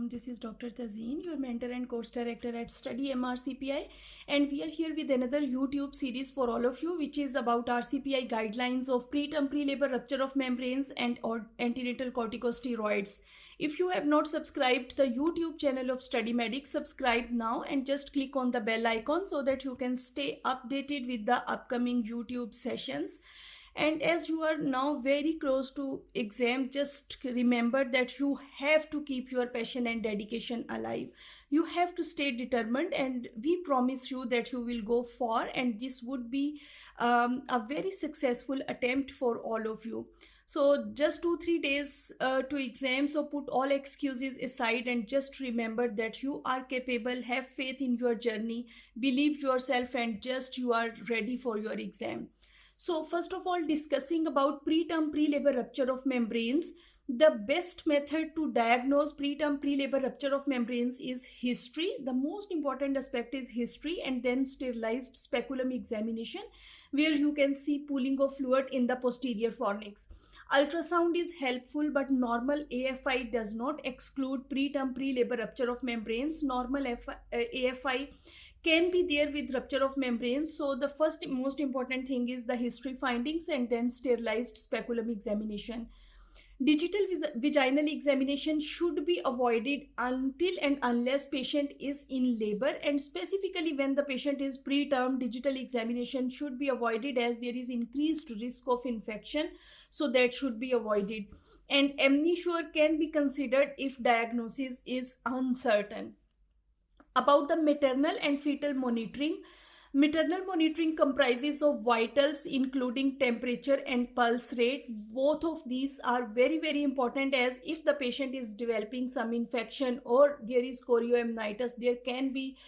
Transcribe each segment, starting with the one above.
This is Dr. Tazeen, your mentor and course director at Study MRCPI, and we are here with another YouTube series for all of you, which is about RCPI guidelines of preterm pre-labor rupture of membranes and or antenatal corticosteroids. If you have not subscribed to the YouTube channel of Study Medic, subscribe now and just click on the bell icon so that you can stay updated with the upcoming YouTube sessions. And as you are now very close to exam, just remember that you have to keep your passion and dedication alive. You have to stay determined, and we promise you that you will go far, and this would be a very successful attempt for all of you. So just 2-3 days to exam, so put all excuses aside and just remember that you are capable. Have faith in your journey, believe yourself, and just you are ready for your exam. So first of all, discussing about preterm pre-labor rupture of membranes, the best method to diagnose preterm pre-labor rupture of membranes is history. The most important aspect is history, and then sterilized speculum examination, where you can see pooling of fluid in the posterior fornix. Ultrasound is helpful, but normal AFI does not exclude preterm pre-labor rupture of membranes. Normal AFI can be there with rupture of membranes. So the first most important thing is the history findings and then sterilized speculum examination. Digital vaginal examination should be avoided until and unless patient is in labor, and specifically when the patient is preterm, digital examination should be avoided as there is increased risk of infection, so that should be avoided. And amnisure can be considered if diagnosis is uncertain. About the maternal and fetal monitoring, maternal monitoring comprises of vitals including temperature and pulse rate. Both of these are very important, as if the patient is developing some infection or there is chorioamnitis, there can be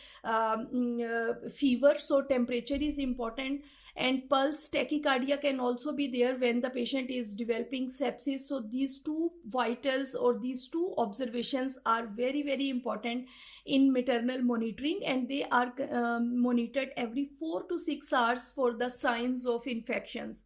fever, so temperature is important. And pulse tachycardia can also be there when the patient is developing sepsis. So these two vitals or these two observations are very important in maternal monitoring, and they are monitored every 4 to 6 hours for the signs of infections.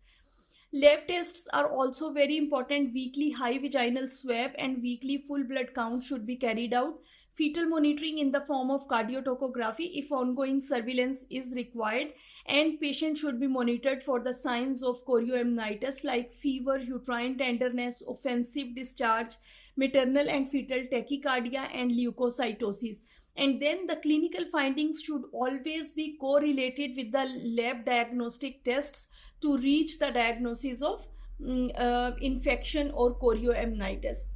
Lab tests are also very important. Weekly high vaginal swab and weekly full blood count should be carried out. Fetal monitoring in the form of cardiotocography if ongoing surveillance is required, and patient should be monitored for the signs of chorioamnitis like fever, uterine tenderness, offensive discharge, maternal and fetal tachycardia, and leukocytosis. And then the clinical findings should always be correlated with the lab diagnostic tests to reach the diagnosis of infection or chorioamnitis.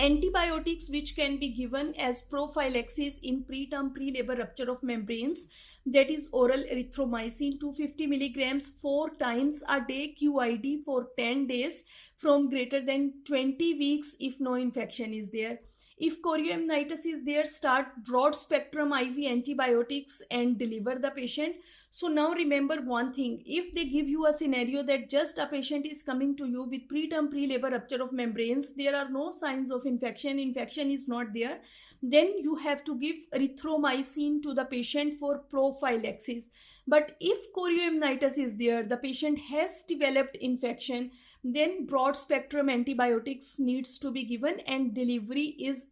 Antibiotics which can be given as prophylaxis in preterm pre-labor rupture of membranes, that is oral erythromycin 250 milligrams 4 times a day QID for 10 days from greater than 20 weeks if no infection is there. If chorioamnitis is there, start broad spectrum IV antibiotics and deliver the patient. So now remember one thing, if they give you a scenario that just a patient is coming to you with preterm pre-labor rupture of membranes, there are no signs of infection is not there, then you have to give erythromycin to the patient for prophylaxis. But if chorioamnitis is there, the patient has developed infection, then broad spectrum antibiotics needs to be given, and delivery is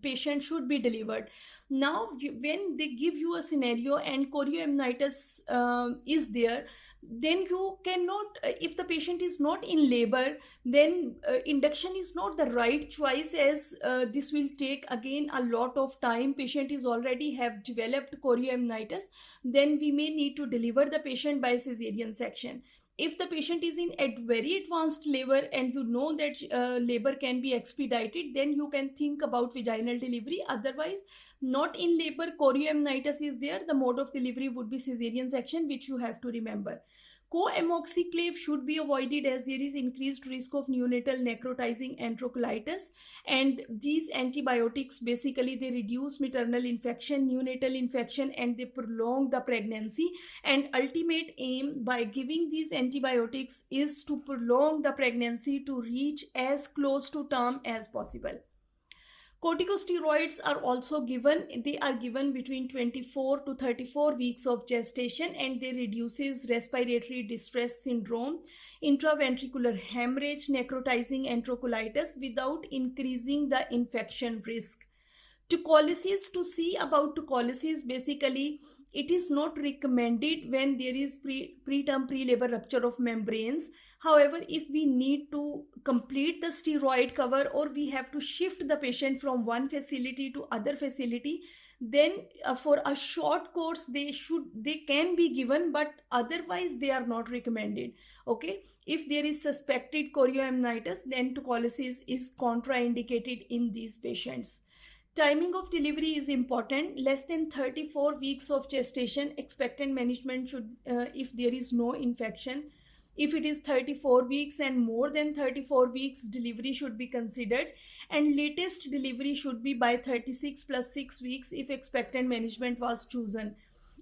patient should be delivered. Now when they give you a scenario and chorioamnitis is there, then you cannot, if the patient is not in labor, then induction is not the right choice, as this will take again a lot of time. Patient is already have developed chorioamnitis, then we may need to deliver the patient by cesarean section. If the patient is in very advanced labor and you know that labor can be expedited, then you can think about vaginal delivery. Otherwise, not in labor, chorioamnitis is there, the mode of delivery would be cesarean section, which you have to remember. Co-amoxiclave should be avoided as there is increased risk of neonatal necrotizing enterocolitis, and these antibiotics basically they reduce maternal infection, neonatal infection, and they prolong the pregnancy. And ultimate aim by giving these antibiotics is to prolong the pregnancy to reach as close to term as possible. Corticosteroids are also given. They are given between 24 to 34 weeks of gestation, and they reduces respiratory distress syndrome, intraventricular hemorrhage, necrotizing enterocolitis without increasing the infection risk. Tocolysis, to see about tocolysis, basically it is not recommended when there is preterm pre-labor rupture of membranes. However, if we need to complete the steroid cover or we have to shift the patient from one facility to other facility, then for a short course they can be given, but otherwise they are not recommended. Okay, if there is suspected chorioamnitis, then tocolysis is contraindicated in these patients. Timing of delivery is important. Less than 34 weeks of gestation, expectant management should, if there is no infection. If it is 34 weeks and more than 34 weeks, delivery should be considered. And latest delivery should be by 36 plus 6 weeks if expectant management was chosen.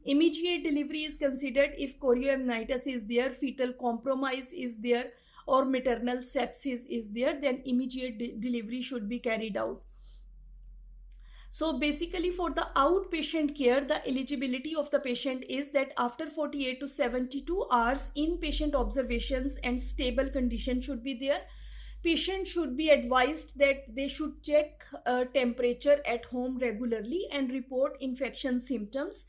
Immediate delivery is considered if chorioamnitis is there, fetal compromise is there, or maternal sepsis is there, then immediate delivery should be carried out. So basically for the outpatient care, the eligibility of the patient is that after 48 to 72 hours, inpatient observations and stable condition should be there. Patient should be advised that they should check temperature at home regularly and report infection symptoms.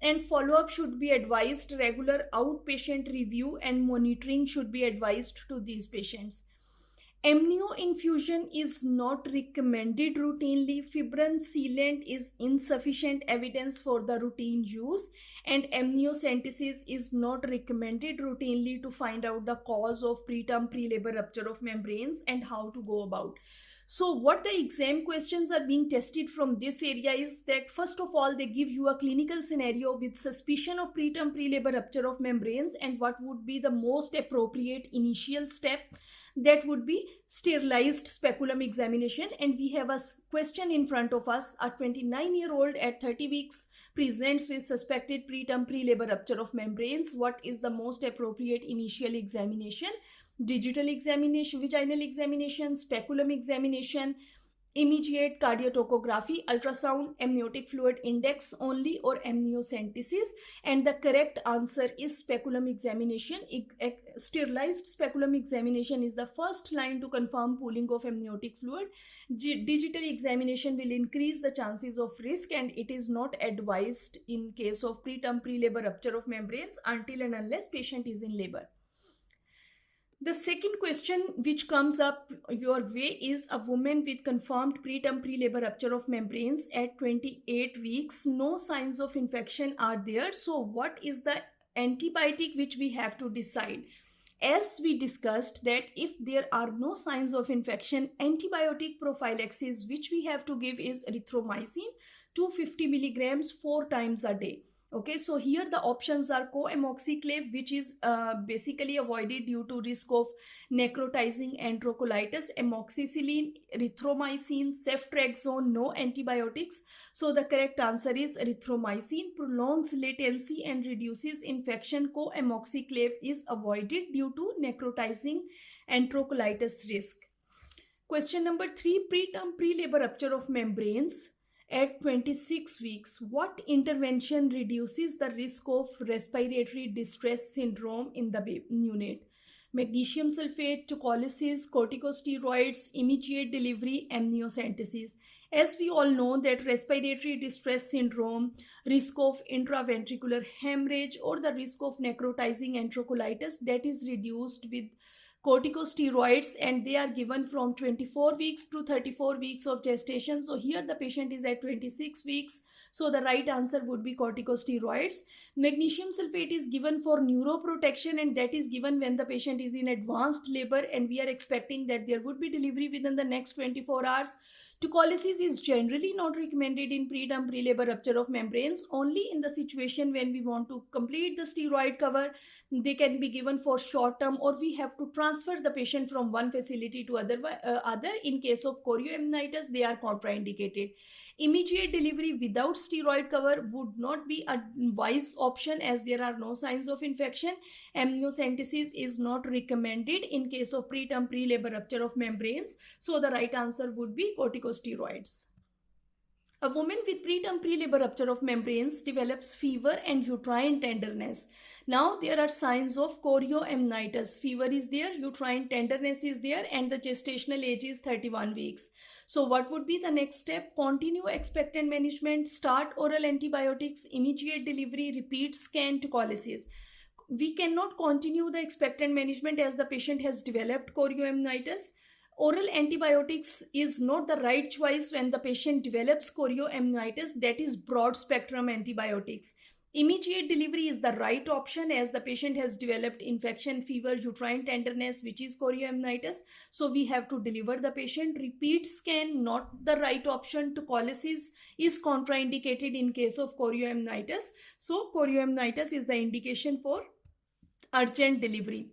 And follow-up should be advised. Regular outpatient review and monitoring should be advised to these patients. Amnio infusion is not recommended routinely. Fibrin sealant is insufficient evidence for the routine use, and amniocentesis is not recommended routinely to find out the cause of preterm pre-labor rupture of membranes and how to go about. So what the exam questions are being tested from this area is that first of all they give you a clinical scenario with suspicion of preterm pre-labor rupture of membranes and what would be the most appropriate initial step. That would be sterilized speculum examination, and we have a question in front of us. A 29-year-old at 30 weeks presents with suspected preterm pre-labor rupture of membranes. What is the most appropriate initial examination? Digital examination, vaginal examination, speculum examination, immediate cardiotocography, ultrasound, amniotic fluid index only, or amniocentesis? And the correct answer is speculum examination. Sterilized speculum examination is the first line to confirm pooling of amniotic fluid. Digital examination will increase the chances of risk, and it is not advised in case of preterm pre-labor rupture of membranes until and unless patient is in labor. The second question which comes up your way is a woman with confirmed preterm pre-labor rupture of membranes at 28 weeks. No signs of infection are there. So what is the antibiotic which we have to decide? As we discussed that if there are no signs of infection, antibiotic prophylaxis which we have to give is erythromycin, 250 milligrams 4 times a day. Okay, so here the options are co-amoxiclav, which is basically avoided due to risk of necrotizing enterocolitis, amoxicillin, erythromycin, ceftriaxone, no antibiotics. So the correct answer is erythromycin. Prolongs latency and reduces infection. Co-amoxiclav is avoided due to necrotizing enterocolitis risk. Question number 3, preterm pre-labor rupture of membranes. At 26 weeks, what intervention reduces the risk of respiratory distress syndrome in the neonate? Magnesium sulfate, tocolysis, corticosteroids, immediate delivery, amniocentesis. As we all know that respiratory distress syndrome, risk of intraventricular hemorrhage, or the risk of necrotizing enterocolitis, that is reduced with corticosteroids, and they are given from 24 weeks to 34 weeks of gestation. So here the patient is at 26 weeks. So the right answer would be corticosteroids. Magnesium sulfate is given for neuroprotection, and that is given when the patient is in advanced labor and we are expecting that there would be delivery within the next 24 hours. Tocolysis is generally not recommended in preterm pre-labor rupture of membranes. Only in the situation when we want to complete the steroid cover, they can be given for short term, or we have to transfer the patient from one facility to other. In case of chorioamnitis, they are contraindicated. Immediate delivery without steroid cover would not be a wise option as there are no signs of infection. Amniocentesis is not recommended in case of preterm pre-labor rupture of membranes. So the right answer would be corticosteroids. A woman with preterm pre-labor rupture of membranes develops fever and uterine tenderness. Now there are signs of chorioamnitis. Fever is there, uterine tenderness is there, and the gestational age is 31 weeks. So what would be the next step? Continue expectant management, start oral antibiotics, immediate delivery, repeat scan to colysis. We cannot continue the expectant management as the patient has developed chorioamnitis. Oral antibiotics is not the right choice when the patient develops chorioamnitis, that is broad spectrum antibiotics. Immediate delivery is the right option as the patient has developed infection, fever, uterine tenderness, which is chorioamnitis. So we have to deliver the patient. Repeat scan, not the right option. To colysis is contraindicated in case of chorioamnitis. So chorioamnitis is the indication for urgent delivery.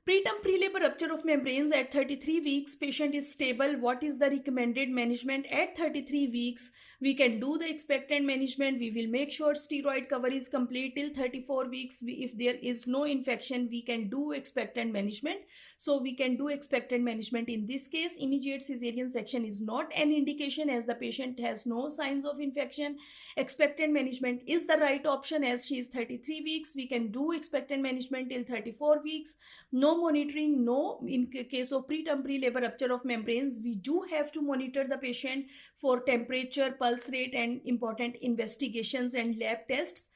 Preterm pre-labor rupture of membranes at 33 weeks, patient is stable. What is the recommended management at 33 weeks? We can do the expectant management. We will make sure steroid cover is complete till 34 weeks. If there is no infection, we can do expectant management. So we can do expectant management in this case. Immediate cesarean section is not an indication as the patient has no signs of infection. Expectant management is the right option as she is 33 weeks. We can do expectant management till 34 weeks. No monitoring, no. In case of preterm pre-labor rupture of membranes, we do have to monitor the patient for temperature, pulse rate, and important investigations and lab tests.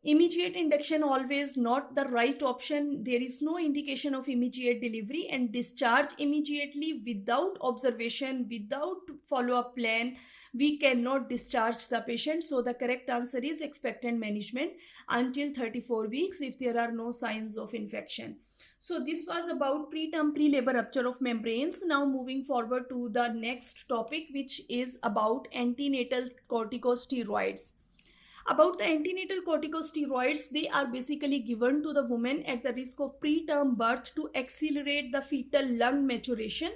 Immediate induction always not the right option. There is no indication of immediate delivery, and discharge immediately without observation, without follow-up plan. We cannot discharge the patient. So the correct answer is expectant management until 34 weeks if there are no signs of infection. So this was about preterm pre-labor rupture of membranes. Now moving forward to the next topic, which is about antenatal corticosteroids. About the antenatal corticosteroids, they are basically given to the woman at the risk of preterm birth to accelerate the fetal lung maturation,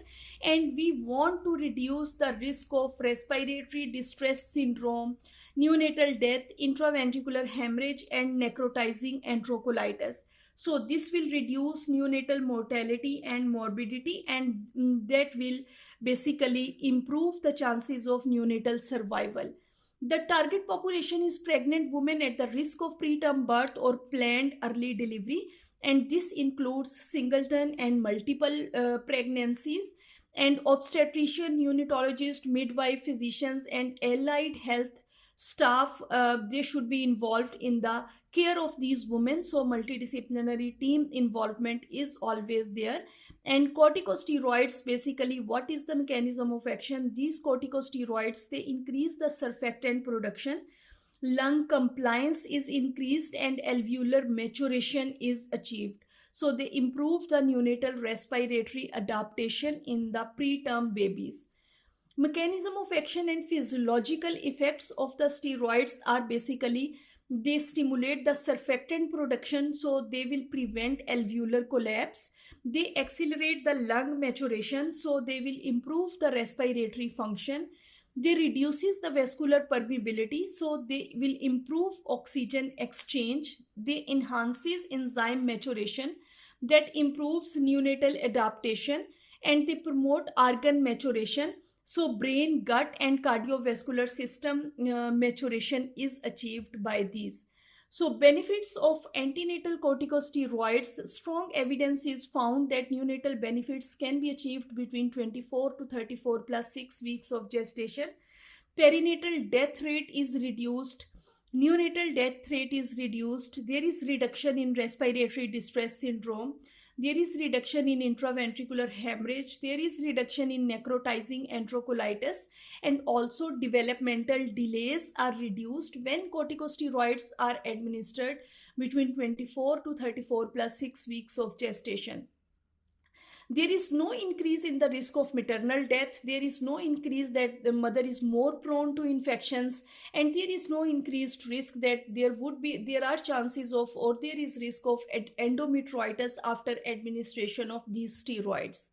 and we want to reduce the risk of respiratory distress syndrome, neonatal death, intraventricular hemorrhage, and necrotizing enterocolitis. So this will reduce neonatal mortality and morbidity, and that will basically improve the chances of neonatal survival. The target population is pregnant women at the risk of preterm birth or planned early delivery, and this includes singleton and multiple pregnancies. And obstetrician, neonatologist, midwife, physicians, and allied health staff, they should be involved in the care of these women. So multidisciplinary team involvement is always there. And corticosteroids, basically what is the mechanism of action? These corticosteroids, they increase the surfactant production, lung compliance is increased, and alveolar maturation is achieved. So they improve the neonatal respiratory adaptation in the preterm babies. Mechanism of action and physiological effects of the steroids are basically they stimulate the surfactant production, so they will prevent alveolar collapse. They accelerate the lung maturation, so they will improve the respiratory function. They reduces the vascular permeability, so they will improve oxygen exchange. They enhances enzyme maturation, that improves neonatal adaptation, and they promote organ maturation. So brain, gut, and cardiovascular system maturation is achieved by these. So benefits of antenatal corticosteroids, strong evidence is found that neonatal benefits can be achieved between 24 to 34 plus 6 weeks of gestation. Perinatal death rate is reduced. Neonatal death rate is reduced. There is reduction in respiratory distress syndrome. There is reduction in intraventricular hemorrhage. There is reduction in necrotizing enterocolitis, and also developmental delays are reduced when corticosteroids are administered between 24 to 34 plus 6 weeks of gestation. There is no increase in the risk of maternal death. There is no increase that the mother is more prone to infections, and there is no increased risk that there are chances of, or there is risk of endometriosis after administration of these steroids.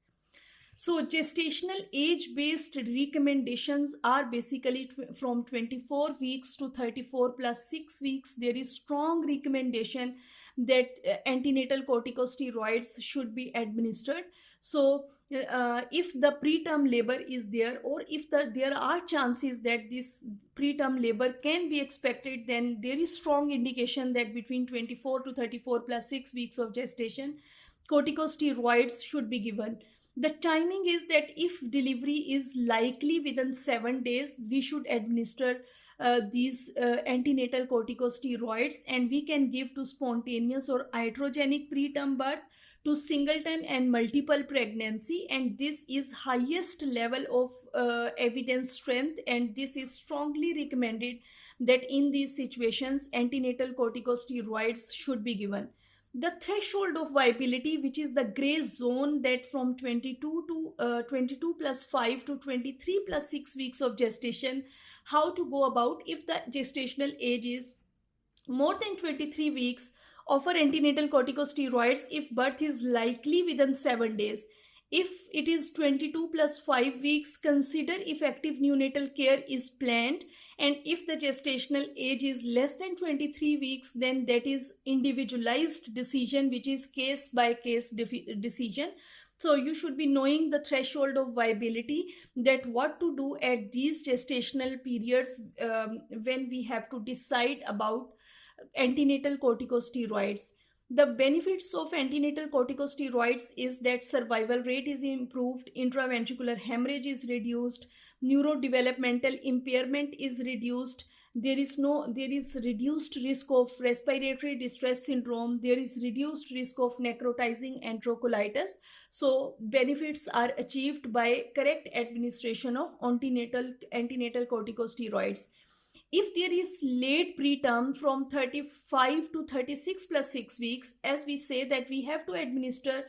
So gestational age-based recommendations are basically from 24 weeks to 34 plus 6 weeks. There is strong recommendation that antenatal corticosteroids should be administered. So if the preterm labor is there, or if there are chances that this preterm labor can be expected, then there is strong indication that between 24 to 34 plus 6 weeks of gestation, corticosteroids should be given. The timing is that if delivery is likely within 7 days, we should administer these antenatal corticosteroids, and we can give to spontaneous or iatrogenic preterm birth, to singleton and multiple pregnancy, and this is highest level of evidence strength, and this is strongly recommended that in these situations antenatal corticosteroids should be given. The threshold of viability, which is the gray zone, that from 22 to 22 plus 5 to 23 plus 6 weeks of gestation, how to go about if the gestational age is more than 23 weeks, offer antenatal corticosteroids if birth is likely within 7 days. If it is 22 plus 5 weeks, consider if active neonatal care is planned, and if the gestational age is less than 23 weeks, then that is individualized decision, which is case by case decision. So you should be knowing the threshold of viability, that what to do at these gestational periods when we have to decide about antenatal corticosteroids. The benefits of antenatal corticosteroids is that survival rate is improved, intraventricular hemorrhage is reduced, neurodevelopmental impairment is reduced, there is reduced risk of respiratory distress syndrome, there is reduced risk of necrotizing enterocolitis. So benefits are achieved by correct administration of antenatal corticosteroids. If there is late preterm from 35 to 36 plus 6 weeks, as we say that we have to administer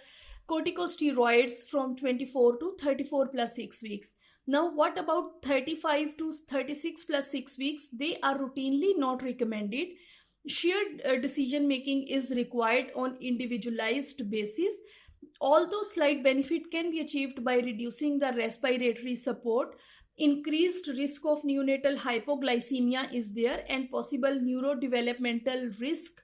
corticosteroids from 24 to 34 plus 6 weeks. Now, what about 35 to 36 plus 6 weeks? They are routinely not recommended. Shared decision making is required on individualized basis. Although slight benefit can be achieved by reducing the respiratory support, increased risk of neonatal hypoglycemia is there, and possible neurodevelopmental risk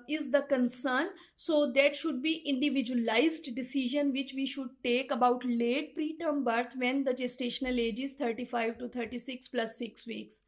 is the concern. So that should be individualized decision which we should take about late preterm birth when the gestational age is 35 to 36 plus 6 weeks.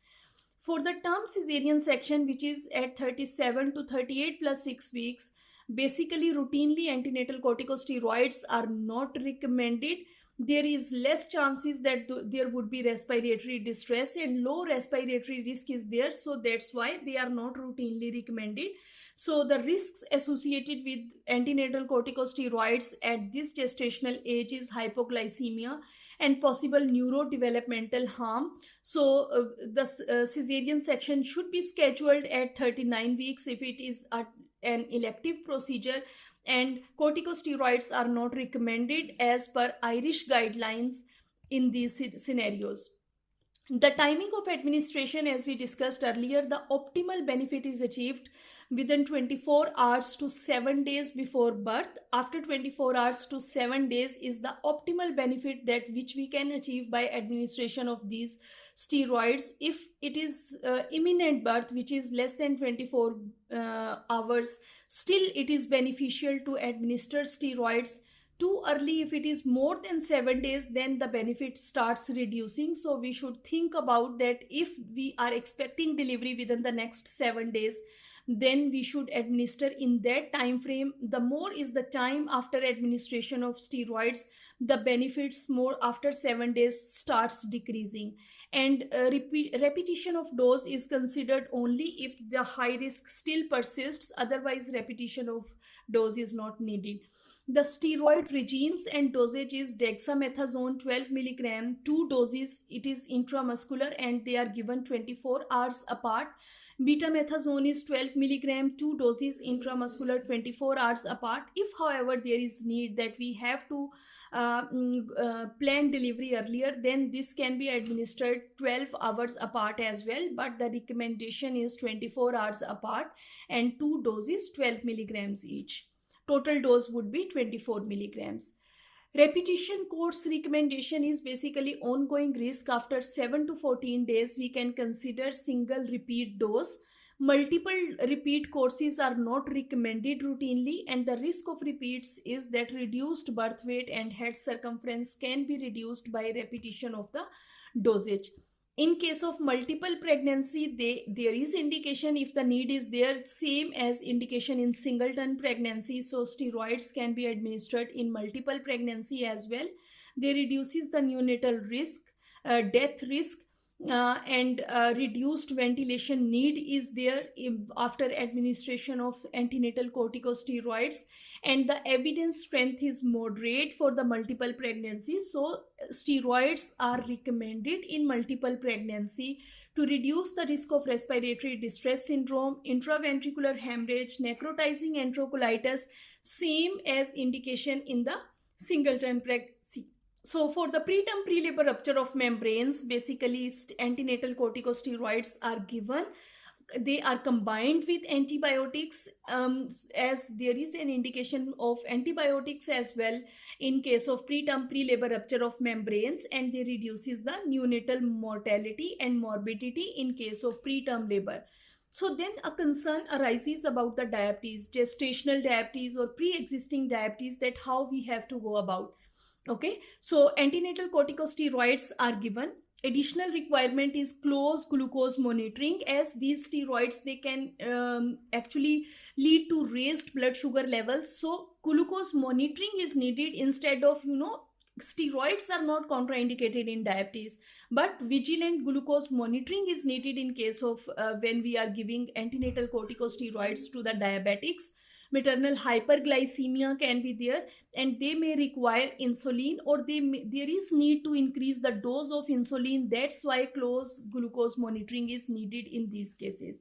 For the term cesarean section, which is at 37 to 38 plus 6 weeks, basically routinely antenatal corticosteroids are not recommended. There is less chances that there would be respiratory distress, and low respiratory risk is there, so that's why they are not routinely recommended. So the risks associated with antenatal corticosteroids at this gestational age is hypoglycemia and possible neurodevelopmental harm. So the cesarean section should be scheduled at 39 weeks if it is an elective procedure, and corticosteroids are not recommended as per Irish guidelines in these scenarios. The timing of administration, as we discussed earlier, the optimal benefit is achieved within 24 hours to 7 days before birth. After 24 hours to 7 days is the optimal benefit that which we can achieve by administration of these steroids. If it is imminent birth, which is less than 24 hours, still it is beneficial to administer steroids. Too early, if it is more than 7 days, then the benefit starts reducing. So we should think about that. If we are expecting delivery within the next 7 days, then we should administer in that time frame. The more is the time after administration of steroids, the benefits more after 7 days starts decreasing. And repetition of dose is considered only if the high risk still persists, otherwise repetition of dose is not needed. The steroid regimes and dosage is dexamethasone 12 milligram, 2 doses, it is intramuscular and they are given 24 hours apart. Betamethasone is 12 milligram, 2 doses intramuscular, 24 hours apart. If however there is need that we have to plan delivery earlier, then this can be administered 12 hours apart as well, but the recommendation is 24 hours apart and 2 doses 12 milligrams each. Total dose would be 24 milligrams. Repetition course recommendation is basically ongoing risk. After 7 to 14 days, we can consider single repeat dose. multiple repeat courses are not recommended routinely, and the risk of repeats is that reduced birth weight and head circumference can be reduced by repetition of the dosage. In case of multiple pregnancy, there is indication if the need is there, same as indication in singleton pregnancy. So steroids can be administered in multiple pregnancy as well. They reduces the neonatal risk, death risk, and reduced ventilation need is there after administration of antenatal corticosteroids, and the evidence strength is moderate for the multiple pregnancies. So steroids are recommended in multiple pregnancy to reduce the risk of respiratory distress syndrome, intraventricular hemorrhage, necrotizing enterocolitis, same as indication in the singleton pregnancy. So for the preterm pre-labor rupture of membranes, basically antenatal corticosteroids are given. They are combined with antibiotics, as there is an indication of antibiotics as well in case of preterm pre-labor rupture of membranes, and they reduces the neonatal mortality and morbidity in case of preterm labor. So then a concern arises about the diabetes, gestational diabetes or pre-existing diabetes, that how we have to go about. Okay, so antenatal corticosteroids are given. Additional requirement is close glucose monitoring, as these steroids, they can actually lead to raised blood sugar levels. So glucose monitoring is needed instead of, steroids are not contraindicated in diabetes, but vigilant glucose monitoring is needed in case of when we are giving antenatal corticosteroids to the diabetics. Maternal hyperglycemia can be there, and they may require insulin, or there is need to increase the dose of insulin. That's why close glucose monitoring is needed in these cases.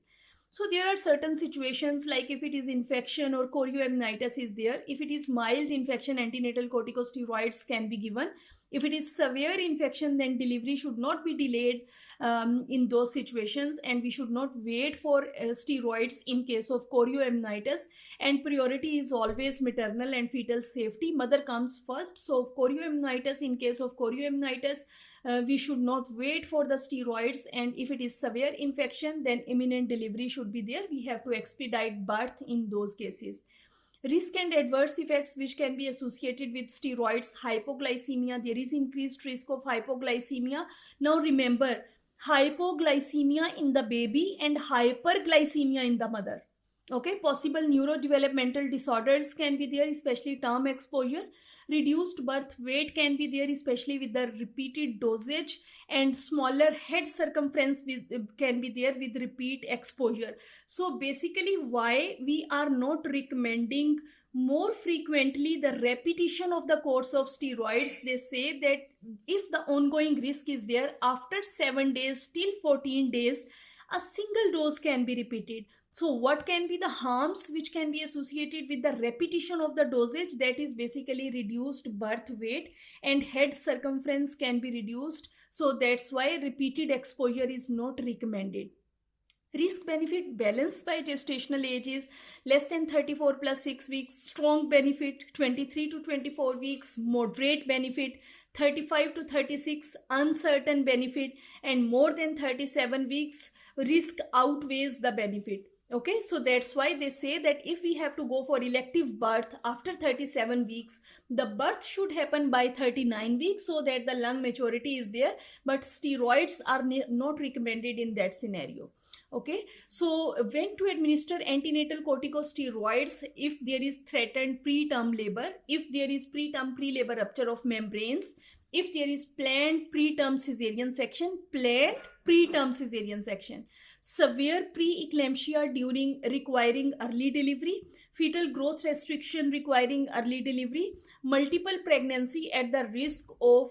So there are certain situations, like if it is infection or chorioamnitis is there. If it is mild infection, antenatal corticosteroids can be given. If it is severe infection, then delivery should not be delayed in those situations, and we should not wait for steroids in case of chorioamnitis. And priority is always maternal and fetal safety. Mother comes first. So chorioamnitis, in case of chorioamnitis, we should not wait for the steroids, and if it is severe infection, then imminent delivery should be there. We have to expedite birth in those cases. Risk and adverse effects which can be associated with steroids: hypoglycemia. There is increased risk of hypoglycemia. Now remember, hypoglycemia in the baby and hyperglycemia in the mother. Okay, possible neurodevelopmental disorders can be there, especially term exposure. Reduced birth weight can be there, especially with the repeated dosage, and smaller head circumference can be there with repeat exposure. So basically, why we are not recommending more frequently the repetition of the course of steroids? They say that if the ongoing risk is there, after 7 days till 14 days, a single dose can be repeated. So what can be the harms which can be associated with the repetition of the dosage? That is basically reduced birth weight, and head circumference can be reduced. So that's why repeated exposure is not recommended. Risk benefit balance by gestational age is less than 34 plus 6 weeks, strong benefit 23 to 24 weeks, moderate benefit 35 to 36, uncertain benefit, and more than 37 weeks, risk outweighs the benefit. Okay, so that's why they say that if we have to go for elective birth after 37 weeks, the birth should happen by 39 weeks so that the lung maturity is there, but steroids are not recommended in that scenario. Okay, so when to administer antenatal corticosteroids? If there is threatened preterm labor, if there is preterm pre-labor rupture of membranes, if there is planned preterm cesarean section, planned preterm cesarean section, severe preeclampsia during requiring early delivery, fetal growth restriction requiring early delivery, multiple pregnancy at the risk of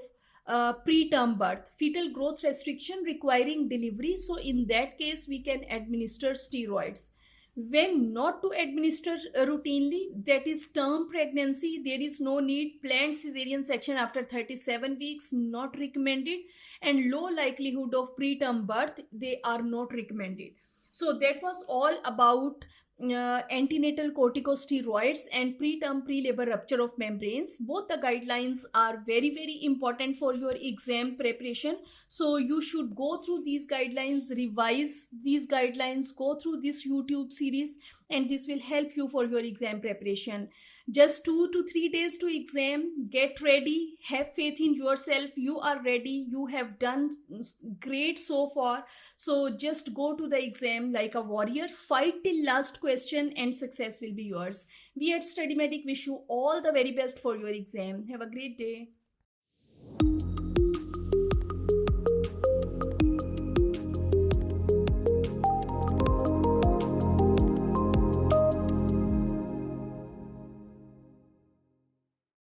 preterm birth, fetal growth restriction requiring delivery. So in that case, we can administer steroids. When not to administer routinely, that is term pregnancy, there is no need. Planned cesarean section after 37 weeks, not recommended, and low likelihood of preterm birth, they are not recommended. So that was all about antenatal corticosteroids and preterm pre-labor rupture of membranes. Both the guidelines are very very important for your exam preparation, so you should go through these guidelines, revise these guidelines, go through this YouTube series, and this will help you for your exam preparation. Just 2 to 3 days to exam. Get ready, have faith in yourself. You are ready, you have done great so far. So just go to the exam like a warrior, fight till last question, and success will be yours. We at Study Medic wish you all the very best for your exam. Have a great day.